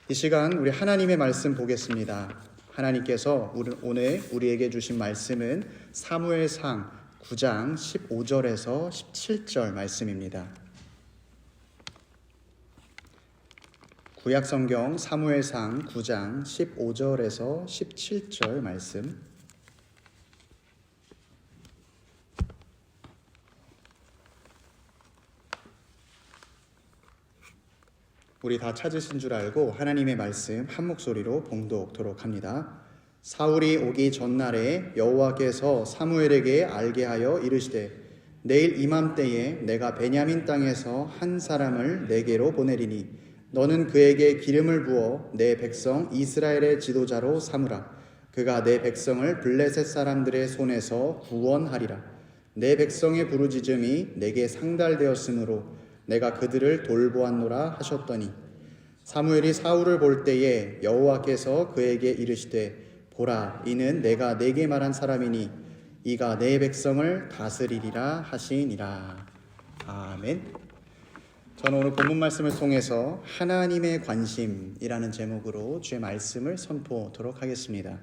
이 시간 우리 하나님의 말씀 보겠습니다. 하나님께서 오늘 우리에게 주신 말씀은 사무엘상 9장 15절에서 17절 말씀입니다. 구약성경 사무엘상 9장 15절에서 17절 말씀. 우리 다 찾으신 줄 알고 하나님의 말씀 한 목소리로 봉독토록 합니다. 사울이 오기 전날에 여호와께서 사무엘에게 알게 하여 이르시되 내일 이맘때에 내가 베냐민 땅에서 한 사람을 내게로 보내리니 너는 그에게 기름을 부어 내 백성 이스라엘의 지도자로 삼으라. 그가 내 백성을 블레셋 사람들의 손에서 구원하리라. 내 백성의 부르짖음이 내게 상달되었으므로 내가 그들을 돌보았노라 하셨더니 사무엘이 사울을 볼 때에 여호와께서 그에게 이르시되 보라 이는 내가 내게 말한 사람이니 이가 내 백성을 다스리리라 하시니라. 아멘. 저는 오늘 본문 말씀을 통해서 하나님의 관심이라는 제목으로 주의 말씀을 선포하도록 하겠습니다.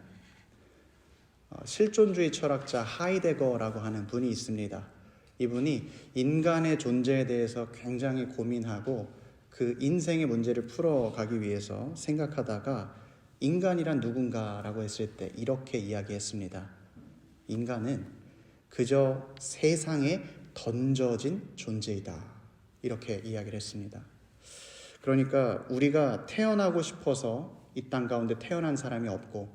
실존주의 철학자 하이데거라고 하는 분이 있습니다. 이분이 인간의 존재에 대해서 굉장히 고민하고 그 인생의 문제를 풀어가기 위해서 생각하다가 인간이란 누군가라고 했을 때 이렇게 이야기했습니다. 인간은 그저 세상에 던져진 존재이다. 이렇게 이야기를 했습니다. 그러니까 우리가 태어나고 싶어서 이 땅 가운데 태어난 사람이 없고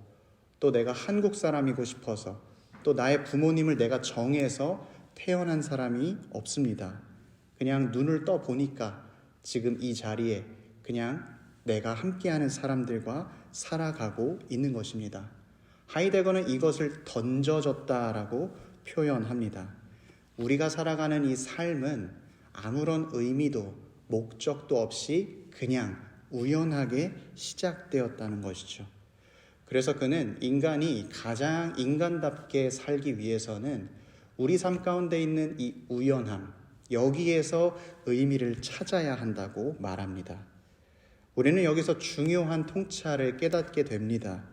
또 내가 한국 사람이고 싶어서 또 나의 부모님을 내가 정해서 태어난 사람이 없습니다. 그냥 눈을 떠 보니까 지금 이 자리에 그냥 내가 함께하는 사람들과 살아가고 있는 것입니다. 하이데거는 이것을 던져졌다라고 표현합니다. 우리가 살아가는 이 삶은 아무런 의미도 목적도 없이 그냥 우연하게 시작되었다는 것이죠. 그래서 그는 인간이 가장 인간답게 살기 위해서는 우리 삶 가운데 있는 이 우연함, 여기에서 의미를 찾아야 한다고 말합니다. 우리는 여기서 중요한 통찰을 깨닫게 됩니다.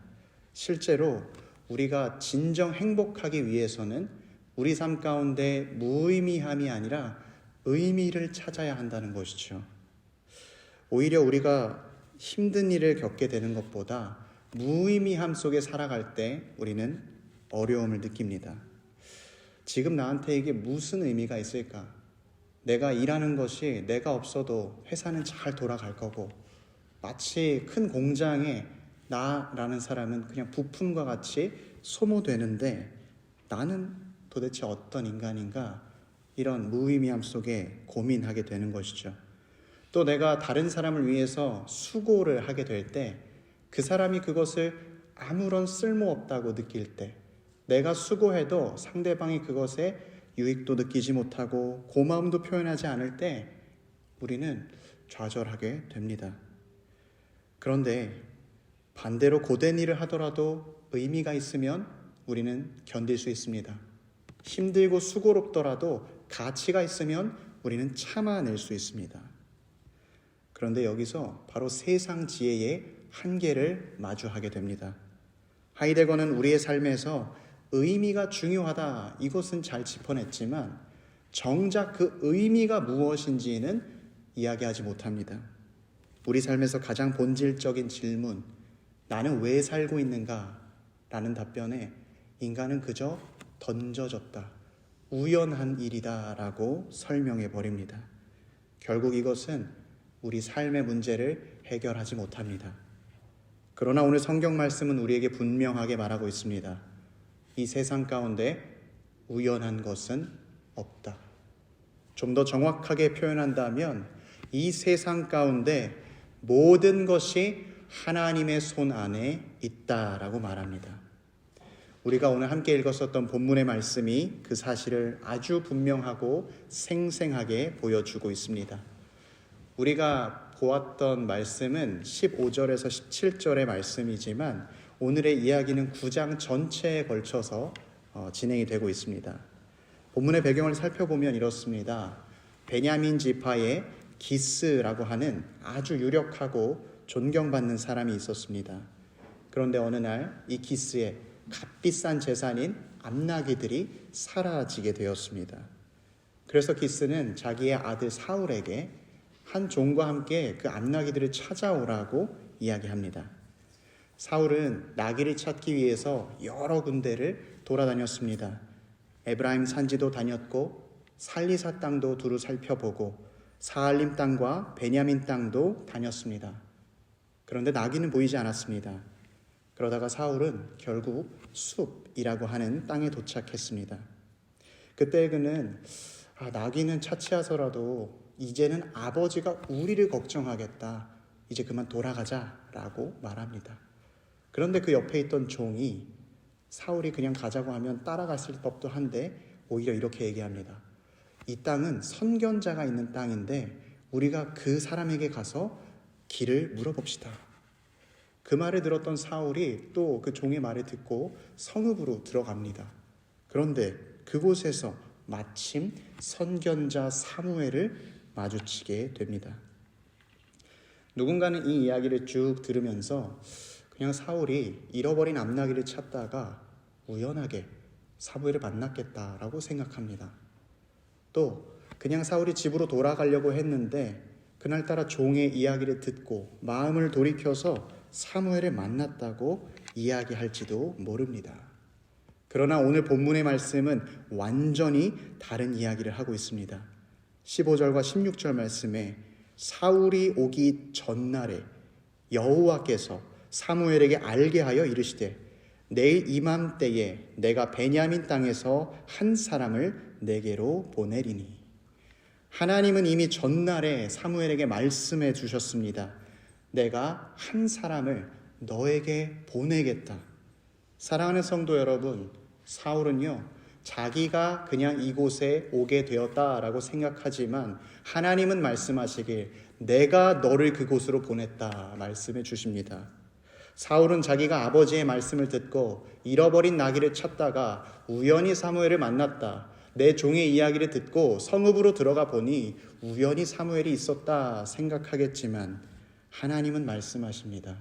실제로 우리가 진정 행복하기 위해서는 우리 삶 가운데 무의미함이 아니라 의미를 찾아야 한다는 것이죠. 오히려 우리가 힘든 일을 겪게 되는 것보다 무의미함 속에 살아갈 때 우리는 어려움을 느낍니다. 지금 나한테 이게 무슨 의미가 있을까? 내가 일하는 것이 내가 없어도 회사는 잘 돌아갈 거고 마치 큰 공장에 나라는 사람은 그냥 부품과 같이 소모되는데 나는 도대체 어떤 인간인가? 이런 무의미함 속에 고민하게 되는 것이죠. 또 내가 다른 사람을 위해서 수고를 하게 될 때 그 사람이 그것을 아무런 쓸모없다고 느낄 때 내가 수고해도 상대방이 그것에 유익도 느끼지 못하고 고마움도 표현하지 않을 때 우리는 좌절하게 됩니다. 그런데 반대로 고된 일을 하더라도 의미가 있으면 우리는 견딜 수 있습니다. 힘들고 수고롭더라도 가치가 있으면 우리는 참아낼 수 있습니다. 그런데 여기서 바로 세상 지혜의 한계를 마주하게 됩니다. 하이데거는 우리의 삶에서 의미가 중요하다 이것은 잘 짚어냈지만 정작 그 의미가 무엇인지는 이야기하지 못합니다. 우리 삶에서 가장 본질적인 질문 나는 왜 살고 있는가? 라는 답변에 인간은 그저 던져졌다. 우연한 일이다 라고 설명해 버립니다. 결국 이것은 우리 삶의 문제를 해결하지 못합니다. 그러나 오늘 성경 말씀은 우리에게 분명하게 말하고 있습니다. 이 세상 가운데 우연한 것은 없다. 좀 더 정확하게 표현한다면 이 세상 가운데 모든 것이 하나님의 손 안에 있다라고 말합니다. 우리가 오늘 함께 읽었었던 본문의 말씀이 그 사실을 아주 분명하고 생생하게 보여주고 있습니다. 우리가 보았던 말씀은 15절에서 17절의 말씀이지만 오늘의 이야기는 9장 전체에 걸쳐서 진행이 되고 있습니다. 본문의 배경을 살펴보면 이렇습니다. 베냐민 지파의 기스라고 하는 아주 유력하고 존경받는 사람이 있었습니다. 그런데 어느 날 이 기스의 값비싼 재산인 암나귀들이 사라지게 되었습니다. 그래서 기스는 자기의 아들 사울에게 한 종과 함께 그 암나귀들을 찾아오라고 이야기합니다. 사울은 나귀를 찾기 위해서 여러 군데를 돌아다녔습니다. 에브라임 산지도 다녔고 살리사 땅도 두루 살펴보고 사알림 땅과 베냐민 땅도 다녔습니다. 그런데 나귀는 보이지 않았습니다. 그러다가 사울은 결국 숲이라고 하는 땅에 도착했습니다. 그때 그는 나귀는 차치하서라도 이제는 아버지가 우리를 걱정하겠다. 이제 그만 돌아가자라고 말합니다. 그런데 그 옆에 있던 종이 사울이 그냥 가자고 하면 따라갔을 법도 한데 오히려 이렇게 얘기합니다. 이 땅은 선견자가 있는 땅인데 우리가 그 사람에게 가서 길을 물어봅시다. 그 말을 들었던 사울이 또 그 종의 말을 듣고 성읍으로 들어갑니다. 그런데 그곳에서 마침 선견자 사무엘을 마주치게 됩니다. 누군가는 이 이야기를 쭉 들으면서 그냥 사울이 잃어버린 암나귀를 찾다가 우연하게 사무엘을 만났겠다라고 생각합니다. 또 그냥 사울이 집으로 돌아가려고 했는데 그날따라 종의 이야기를 듣고 마음을 돌이켜서 사무엘을 만났다고 이야기할지도 모릅니다. 그러나 오늘 본문의 말씀은 완전히 다른 이야기를 하고 있습니다. 15절과 16절 말씀에 사울이 오기 전날에 여호와께서 사무엘에게 알게 하여 이르시되 내일 이맘때에 내가 베냐민 땅에서 한 사람을 내게로 보내리니. 하나님은 이미 전날에 사무엘에게 말씀해 주셨습니다. 내가 한 사람을 너에게 보내겠다. 사랑하는 성도 여러분, 사울은요 자기가 그냥 이곳에 오게 되었다라고 생각하지만 하나님은 말씀하시길 내가 너를 그곳으로 보냈다 말씀해 주십니다. 사울은 자기가 아버지의 말씀을 듣고 잃어버린 나귀를 찾다가 우연히 사무엘을 만났다. 내 종의 이야기를 듣고 성읍으로 들어가 보니 우연히 사무엘이 있었다 생각하겠지만 하나님은 말씀하십니다.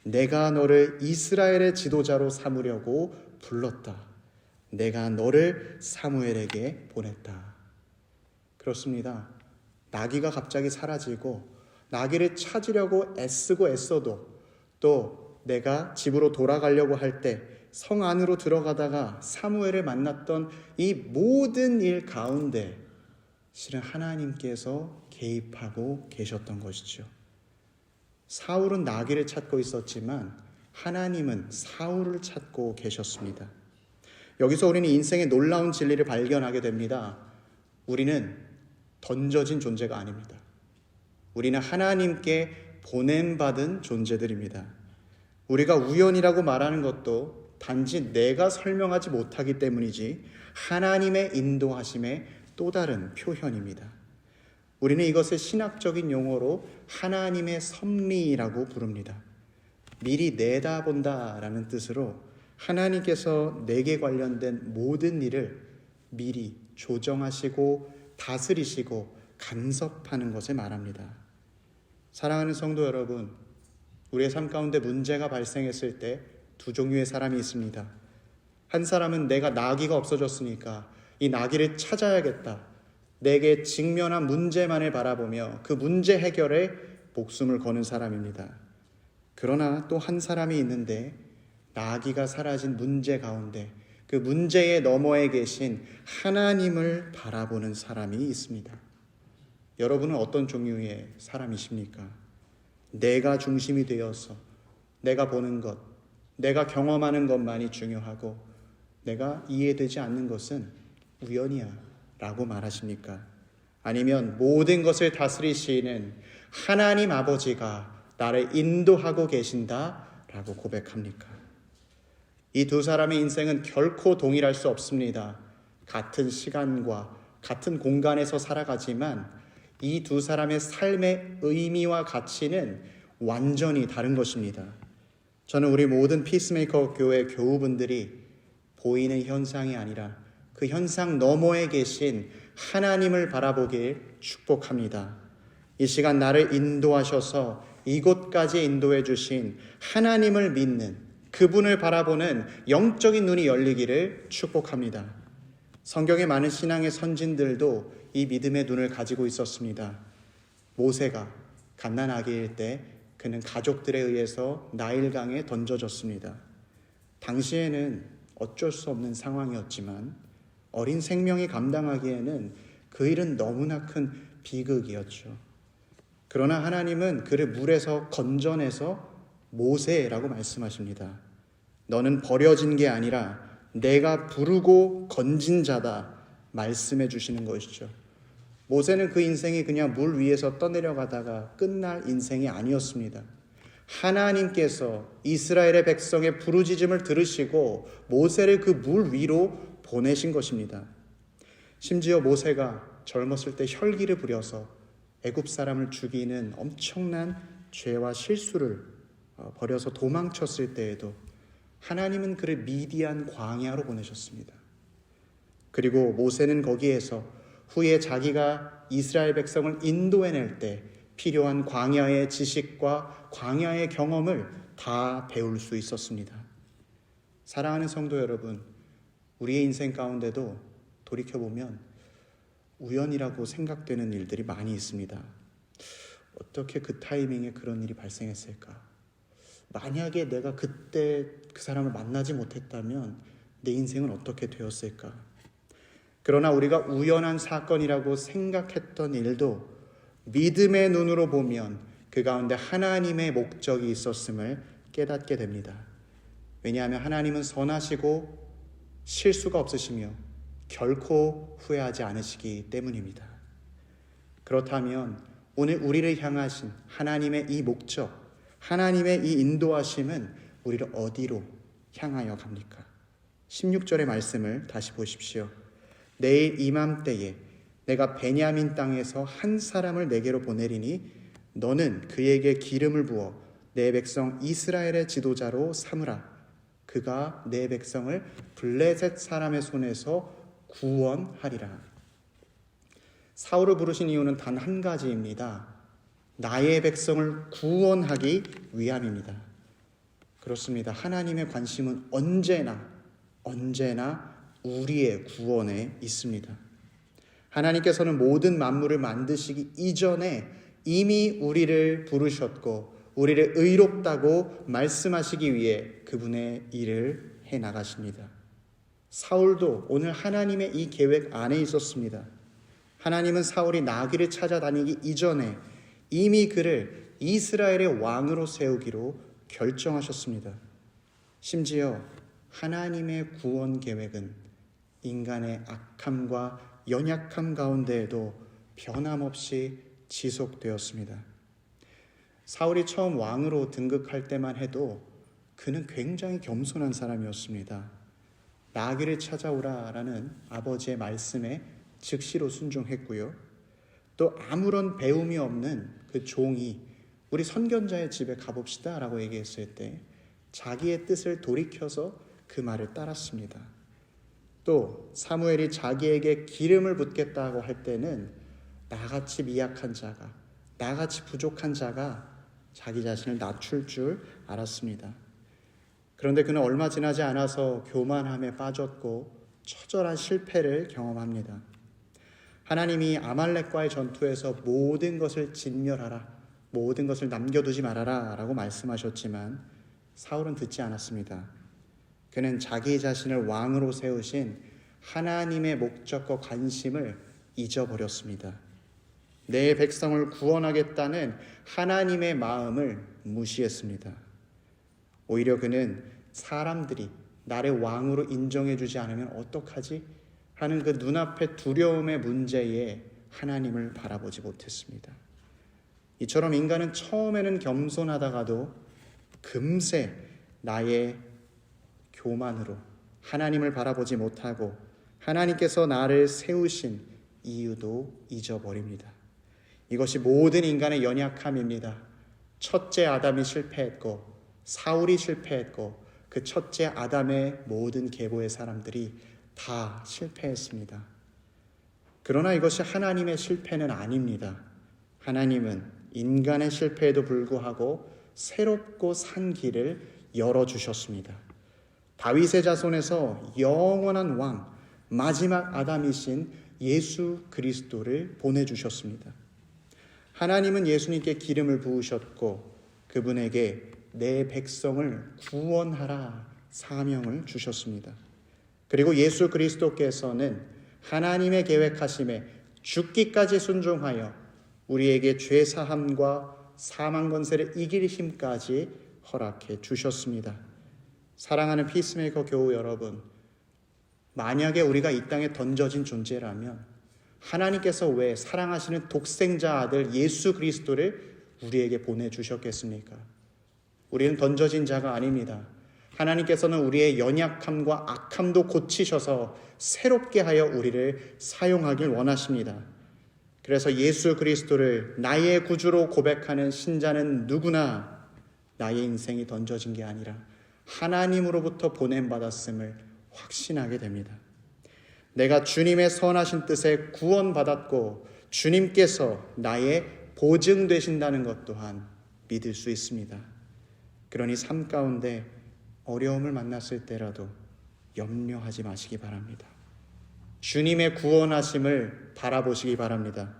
내가 너를 이스라엘의 지도자로 삼으려고 불렀다. 내가 너를 사무엘에게 보냈다. 그렇습니다. 나귀가 갑자기 사라지고 나귀를 찾으려고 애쓰고 애써도 또 내가 집으로 돌아가려고 할 때 성 안으로 들어가다가 사무엘을 만났던 이 모든 일 가운데 실은 하나님께서 개입하고 계셨던 것이죠. 사울은 나귀를 찾고 있었지만 하나님은 사울을 찾고 계셨습니다. 여기서 우리는 인생의 놀라운 진리를 발견하게 됩니다. 우리는 던져진 존재가 아닙니다. 우리는 하나님께 보냄받은 존재들입니다. 우리가 우연이라고 말하는 것도 단지 내가 설명하지 못하기 때문이지 하나님의 인도하심의 또 다른 표현입니다. 우리는 이것을 신학적인 용어로 하나님의 섭리라고 부릅니다. 미리 내다본다라는 뜻으로 하나님께서 내게 관련된 모든 일을 미리 조정하시고 다스리시고 간섭하는 것을 말합니다. 사랑하는 성도 여러분, 우리의 삶 가운데 문제가 발생했을 때 두 종류의 사람이 있습니다. 한 사람은 내가 나귀가 없어졌으니까 이 나귀를 찾아야겠다. 내게 직면한 문제만을 바라보며 그 문제 해결에 목숨을 거는 사람입니다. 그러나 또 한 사람이 있는데 나귀가 사라진 문제 가운데 그 문제의 너머에 계신 하나님을 바라보는 사람이 있습니다. 여러분은 어떤 종류의 사람이십니까? 내가 중심이 되어서 내가 보는 것, 내가 경험하는 것만이 중요하고 내가 이해되지 않는 것은 우연이야 라고 말하십니까? 아니면 모든 것을 다스리시는 하나님 아버지가 나를 인도하고 계신다 라고 고백합니까? 이 두 사람의 인생은 결코 동일할 수 없습니다. 같은 시간과 같은 공간에서 살아가지만 이 두 사람의 삶의 의미와 가치는 완전히 다른 것입니다. 저는 우리 모든 피스메이커 교회 교우분들이 보이는 현상이 아니라 그 현상 너머에 계신 하나님을 바라보길 축복합니다. 이 시간 나를 인도하셔서 이곳까지 인도해 주신 하나님을 믿는, 그분을 바라보는 영적인 눈이 열리기를 축복합니다. 성경에 많은 신앙의 선진들도 이 믿음의 눈을 가지고 있었습니다. 모세가 갓난아기일 때 그는 가족들에 의해서 나일강에 던져졌습니다. 당시에는 어쩔 수 없는 상황이었지만 어린 생명이 감당하기에는 그 일은 너무나 큰 비극이었죠. 그러나 하나님은 그를 물에서 건져내서 모세라고 말씀하십니다. 너는 버려진 게 아니라 내가 부르고 건진 자다 말씀해 주시는 것이죠. 모세는 그 인생이 그냥 물 위에서 떠내려가다가 끝날 인생이 아니었습니다. 하나님께서 이스라엘의 백성의 부르짖음을 들으시고 모세를 그 물 위로 보내신 것입니다. 심지어 모세가 젊었을 때 혈기를 부려서 애굽 사람을 죽이는 엄청난 죄와 실수를 벌여서 도망쳤을 때에도 하나님은 그를 미디안 광야로 보내셨습니다. 그리고 모세는 거기에서 후에 자기가 이스라엘 백성을 인도해낼 때 필요한 광야의 지식과 광야의 경험을 다 배울 수 있었습니다. 사랑하는 성도 여러분, 우리의 인생 가운데도 돌이켜보면 우연이라고 생각되는 일들이 많이 있습니다. 어떻게 그 타이밍에 그런 일이 발생했을까? 만약에 내가 그때 그 사람을 만나지 못했다면 내 인생은 어떻게 되었을까? 그러나 우리가 우연한 사건이라고 생각했던 일도 믿음의 눈으로 보면 그 가운데 하나님의 목적이 있었음을 깨닫게 됩니다. 왜냐하면 하나님은 선하시고 실수가 없으시며 결코 후회하지 않으시기 때문입니다. 그렇다면 오늘 우리를 향하신 하나님의 이 목적, 하나님의 이 인도하심은 우리를 어디로 향하여 갑니까? 16절의 말씀을 다시 보십시오. 내일 이맘때에 내가 베냐민 땅에서 한 사람을 내게로 보내리니 너는 그에게 기름을 부어 내 백성 이스라엘의 지도자로 삼으라. 그가 내 백성을 블레셋 사람의 손에서 구원하리라. 사울을 부르신 이유는 단 한 가지입니다. 나의 백성을 구원하기 위함입니다. 그렇습니다. 하나님의 관심은 언제나 우리의 구원에 있습니다. 하나님께서는 모든 만물을 만드시기 이전에 이미 우리를 부르셨고 우리를 의롭다고 말씀하시기 위해 그분의 일을 해나가십니다. 사울도 오늘 하나님의 이 계획 안에 있었습니다. 하나님은 사울이 나귀를 찾아다니기 이전에 이미 그를 이스라엘의 왕으로 세우기로 결정하셨습니다. 심지어 하나님의 구원 계획은 인간의 악함과 연약함 가운데에도 변함없이 지속되었습니다. 사울이 처음 왕으로 등극할 때만 해도 그는 굉장히 겸손한 사람이었습니다. 나귀를 찾아오라라는 아버지의 말씀에 즉시로 순종했고요. 또 아무런 배움이 없는 그 종이 우리 선견자의 집에 가봅시다 라고 얘기했을 때 자기의 뜻을 돌이켜서 그 말을 따랐습니다. 또 사무엘이 자기에게 기름을 붓겠다고 할 때는 나같이 미약한 자가, 나같이 부족한 자가 자기 자신을 낮출 줄 알았습니다. 그런데 그는 얼마 지나지 않아서 교만함에 빠졌고 처절한 실패를 경험합니다. 하나님이 아말렉과의 전투에서 모든 것을 진멸하라, 모든 것을 남겨두지 말아라 라고 말씀하셨지만 사울은 듣지 않았습니다. 그는 자기 자신을 왕으로 세우신 하나님의 목적과 관심을 잊어버렸습니다. 내 백성을 구원하겠다는 하나님의 마음을 무시했습니다. 오히려 그는 사람들이 나를 왕으로 인정해주지 않으면 어떡하지? 하는 그 눈앞의 두려움의 문제에 하나님을 바라보지 못했습니다. 이처럼 인간은 처음에는 겸손하다가도 금세 나의 교만으로 하나님을 바라보지 못하고 하나님께서 나를 세우신 이유도 잊어버립니다. 이것이 모든 인간의 연약함입니다. 첫째 아담이 실패했고 사울이 실패했고 그 첫째 아담의 모든 계보의 사람들이 다 실패했습니다. 그러나 이것이 하나님의 실패는 아닙니다. 하나님은 인간의 실패에도 불구하고 새롭고 산 길을 열어주셨습니다. 다윗의 자손에서 영원한 왕, 마지막 아담이신 예수 그리스도를 보내주셨습니다. 하나님은 예수님께 기름을 부으셨고 그분에게 내 백성을 구원하라 사명을 주셨습니다. 그리고 예수 그리스도께서는 하나님의 계획하심에 죽기까지 순종하여 우리에게 죄 사함과 사망 권세를 이길 힘까지 허락해 주셨습니다. 사랑하는 피스메이커 교우 여러분, 만약에 우리가 이 땅에 던져진 존재라면 하나님께서 왜 사랑하시는 독생자 아들 예수 그리스도를 우리에게 보내주셨겠습니까? 우리는 던져진 자가 아닙니다. 하나님께서는 우리의 연약함과 악함도 고치셔서 새롭게 하여 우리를 사용하길 원하십니다. 그래서 예수 그리스도를 나의 구주로 고백하는 신자는 누구나 나의 인생이 던져진 게 아니라 하나님으로부터 보냄받았음을 확신하게 됩니다. 내가 주님의 선하신 뜻에 구원받았고 주님께서 나의 보증 되신다는 것 또한 믿을 수 있습니다. 그러니 삶 가운데 어려움을 만났을 때라도 염려하지 마시기 바랍니다. 주님의 구원하심을 바라보시기 바랍니다.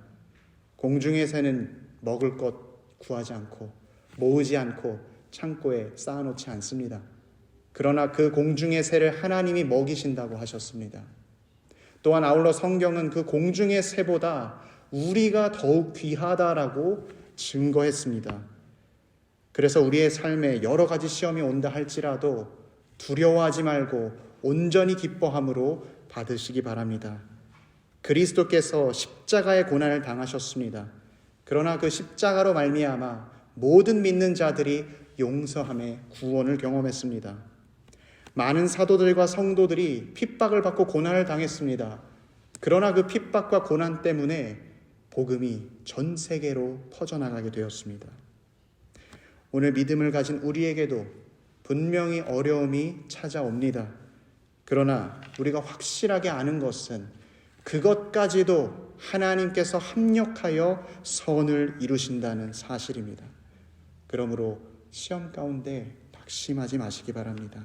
공중의 새는 먹을 것 구하지 않고 모으지 않고 창고에 쌓아놓지 않습니다. 그러나 그 공중의 새를 하나님이 먹이신다고 하셨습니다. 또한 아울러 성경은 그 공중의 새보다 우리가 더욱 귀하다라고 증거했습니다. 그래서 우리의 삶에 여러 가지 시험이 온다 할지라도 두려워하지 말고 온전히 기뻐함으로 받으시기 바랍니다. 그리스도께서 십자가의 고난을 당하셨습니다. 그러나 그 십자가로 말미암아 모든 믿는 자들이 용서함의 구원을 경험했습니다. 많은 사도들과 성도들이 핍박을 받고 고난을 당했습니다. 그러나 그 핍박과 고난 때문에 복음이 전 세계로 퍼져나가게 되었습니다. 오늘 믿음을 가진 우리에게도 분명히 어려움이 찾아옵니다. 그러나 우리가 확실하게 아는 것은 그것까지도 하나님께서 합력하여 선을 이루신다는 사실입니다. 그러므로 시험 가운데 낙심하지 마시기 바랍니다.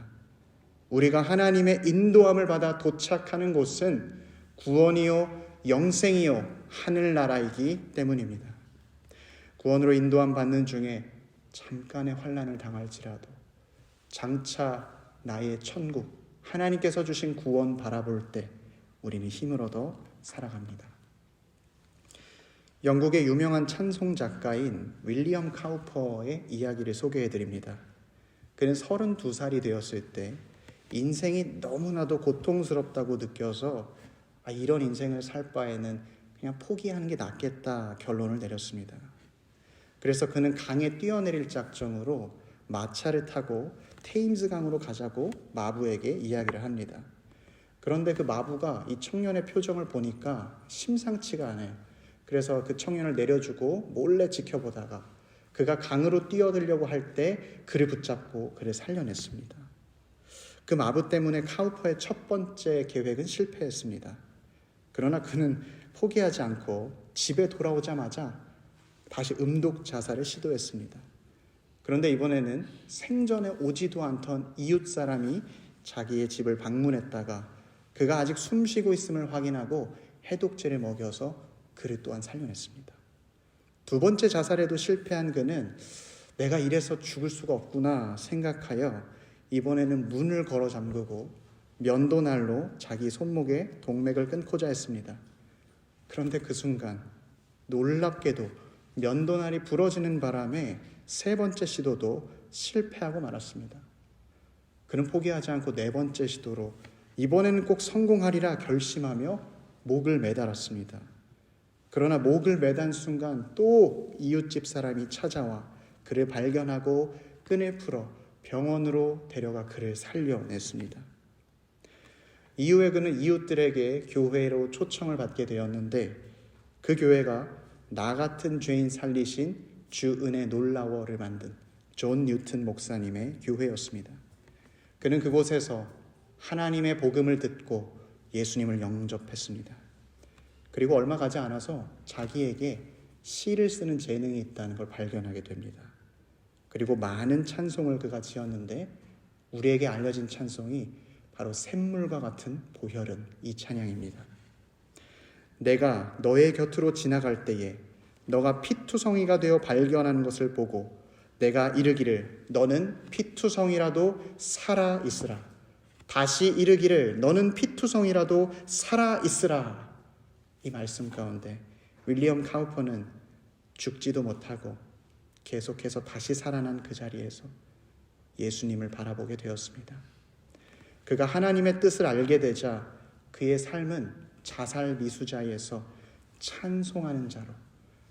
우리가 하나님의 인도함을 받아 도착하는 곳은 구원이요 영생이요 하늘나라이기 때문입니다. 구원으로 인도함 받는 중에 잠깐의 환난을 당할지라도 장차 나의 천국, 하나님께서 주신 구원 바라볼 때 우리는 힘을 얻어 살아갑니다. 영국의 유명한 찬송 작가인 윌리엄 카우퍼의 이야기를 소개해드립니다. 그는 32살이 되었을 때 인생이 너무나도 고통스럽다고 느껴서 이런 인생을 살 바에는 그냥 포기하는 게 낫겠다 결론을 내렸습니다. 그래서 그는 강에 뛰어내릴 작정으로 마차를 타고 테임스 강으로 가자고 마부에게 이야기를 합니다. 그런데 그 마부가 이 청년의 표정을 보니까 심상치가 않아요. 그래서 그 청년을 내려주고 몰래 지켜보다가 그가 강으로 뛰어들려고 할 때 그를 붙잡고 그를 살려냈습니다. 그 마부 때문에 카우퍼의 첫 번째 계획은 실패했습니다. 그러나 그는 포기하지 않고 집에 돌아오자마자 다시 음독 자살을 시도했습니다. 그런데 이번에는 생전에 오지도 않던 이웃 사람이 자기의 집을 방문했다가 그가 아직 숨쉬고 있음을 확인하고 해독제를 먹여서 그를 또한 살려냈습니다. 두 번째 자살에도 실패한 그는 내가 이래서 죽을 수가 없구나 생각하여 이번에는 문을 걸어 잠그고 면도날로 자기 손목에 동맥을 끊고자 했습니다. 그런데 그 순간 놀랍게도 면도날이 부러지는 바람에 세 번째 시도도 실패하고 말았습니다. 그는 포기하지 않고 네 번째 시도로 이번에는 꼭 성공하리라 결심하며 목을 매달았습니다. 그러나 목을 매단 순간 또 이웃집 사람이 찾아와 그를 발견하고 끈을 풀어 병원으로 데려가 그를 살려냈습니다. 이후에 그는 이웃들에게 교회로 초청을 받게 되었는데 그 교회가 나 같은 죄인 살리신 주 은혜 놀라워를 만든 존 뉴튼 목사님의 교회였습니다. 그는 그곳에서 하나님의 복음을 듣고 예수님을 영접했습니다. 그리고 얼마 가지 않아서 자기에게 시를 쓰는 재능이 있다는 걸 발견하게 됩니다. 그리고 많은 찬송을 그가 지었는데 우리에게 알려진 찬송이 바로 샘물과 같은 보혈은 이 찬양입니다. 내가 너의 곁으로 지나갈 때에 너가 피투성이가 되어 발견하는 것을 보고 내가 이르기를 너는 피투성이라도 살아 있으라. 다시 이르기를 너는 피투성이라도 살아 있으라. 이 말씀 가운데 윌리엄 카우퍼는 죽지도 못하고 계속해서 다시 살아난 그 자리에서 예수님을 바라보게 되었습니다. 그가 하나님의 뜻을 알게 되자 그의 삶은 자살 미수자에서 찬송하는 자로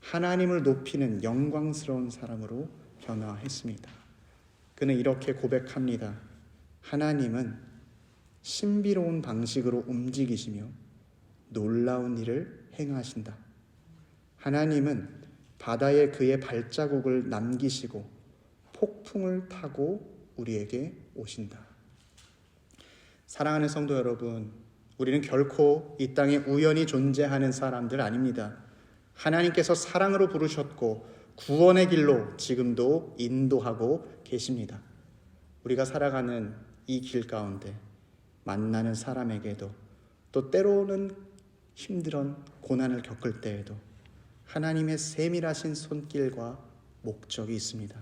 하나님을 높이는 영광스러운 사람으로 변화했습니다. 그는 이렇게 고백합니다. 하나님은 신비로운 방식으로 움직이시며 놀라운 일을 행하신다. 하나님은 바다에 그의 발자국을 남기시고 폭풍을 타고 우리에게 오신다. 사랑하는 성도 여러분, 우리는 결코 이 땅에 우연히 존재하는 사람들 아닙니다. 하나님께서 사랑으로 부르셨고 구원의 길로 지금도 인도하고 계십니다. 우리가 살아가는 이 길 가운데 만나는 사람에게도 또 때로는 힘든 고난을 겪을 때에도 하나님의 세밀하신 손길과 목적이 있습니다.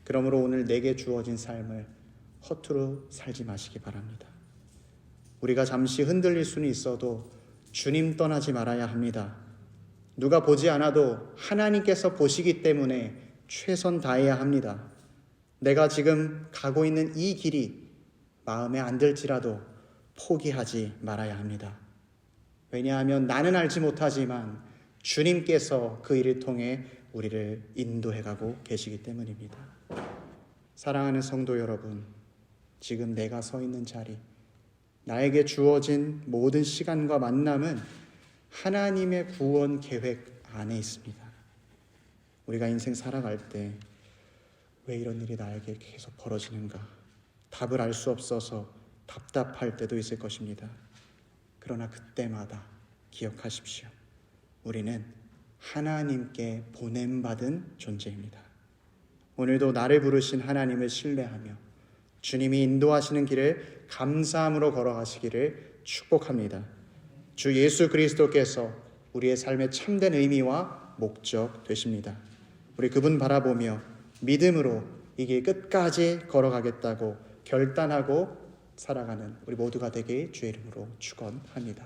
그러므로 오늘 내게 주어진 삶을 허투루 살지 마시기 바랍니다. 우리가 잠시 흔들릴 수는 있어도 주님 떠나지 말아야 합니다. 누가 보지 않아도 하나님께서 보시기 때문에 최선 다해야 합니다. 내가 지금 가고 있는 이 길이 마음에 안 들지라도 포기하지 말아야 합니다. 왜냐하면 나는 알지 못하지만 주님께서 그 일을 통해 우리를 인도해가고 계시기 때문입니다. 사랑하는 성도 여러분, 지금 내가 서 있는 자리, 나에게 주어진 모든 시간과 만남은 하나님의 구원 계획 안에 있습니다. 우리가 인생 살아갈 때 왜 이런 일이 나에게 계속 벌어지는가? 답을 알 수 없어서 답답할 때도 있을 것입니다. 그러나 그때마다 기억하십시오. 우리는 하나님께 보냄받은 존재입니다. 오늘도 나를 부르신 하나님을 신뢰하며 주님이 인도하시는 길을 감사함으로 걸어가시기를 축복합니다. 주 예수 그리스도께서 우리의 삶의 참된 의미와 목적 되십니다. 우리 그분 바라보며 믿음으로 이 길 끝까지 걸어가겠다고 결단하고 살아가는 우리 모두가 되길 주의 이름으로 축원합니다.